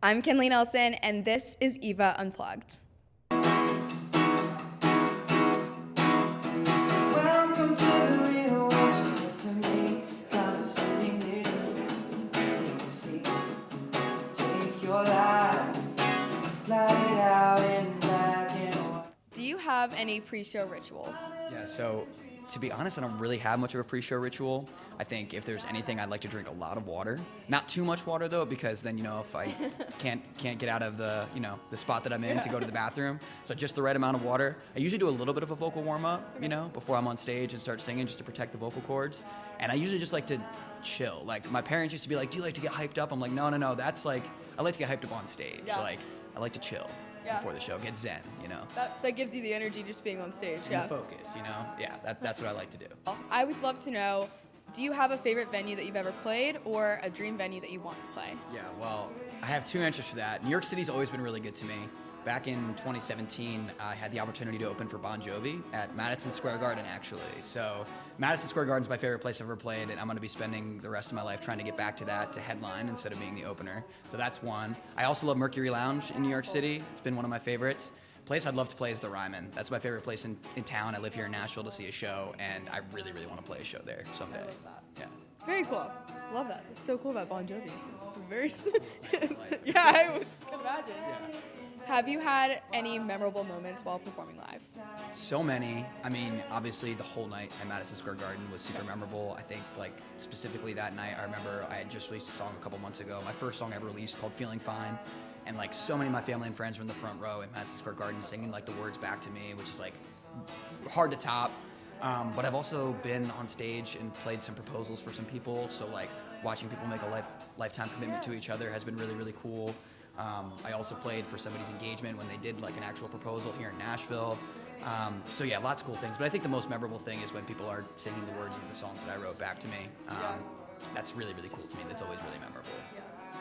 I'm Kenley Nelson, and this is EVA Unplugged. Welcome to the real world, you said to me, come and something new. Take a seat, take your life, plot it out in black and white. Do you have any pre-show rituals? Yeah, so to be honest, I don't really have much of a pre-show ritual. I think if there's anything, I'd like to drink a lot of water. Not too much water though, because then if I can't get out of the the spot that I'm in to go to the bathroom. So just the right amount of water. I usually do a little bit of a vocal warm-up, before I'm on stage and start singing, just to protect the vocal cords. And I usually just like to chill. Like my parents used to be like, "Do you like to get hyped up?" I'm like, "No. That's like I like to get hyped up on stage. Yeah. Like I like to chill." Yeah. Before the show, get zen, That gives you the energy just being on stage. and the focus, Yeah, that's what I like to do. I would love to know, do you have a favorite venue that you've ever played or a dream venue that you want to play? Yeah, well, I have two answers for that. New York City's always been really good to me. Back in 2017, I had the opportunity to open for Bon Jovi at Madison Square Garden, actually. So Madison Square Garden's my favorite place I've ever played, and I'm going to be spending the rest of my life trying to get back to that, to headline instead of being the opener. So that's one. I also love Mercury Lounge in New York City. It's been one of my favorites. Place I'd love to play is the Ryman. That's my favorite place in town. I live here in Nashville to see a show, and I really, really want to play a show there someday. I love that. Yeah. Very cool. Love that. It's so cool about Bon Jovi. Very. Life. Yeah, I can imagine. Yeah. Have you had any memorable moments while performing live? So many. I mean, obviously the whole night at Madison Square Garden was super memorable. I think specifically that night, I remember I had just released a song a couple months ago, my first song I ever released, called Feeling Fine. And so many of my family and friends were in the front row at Madison Square Garden singing the words back to me, which is hard to top. But I've also been on stage and played some proposals for some people. So watching people make a lifetime commitment to each other has been really, really cool. I also played for somebody's engagement when they did an actual proposal here in Nashville. So yeah, lots of cool things. But I think the most memorable thing is when people are singing the words of the songs that I wrote back to me. That's really, really cool to me. That's always really memorable.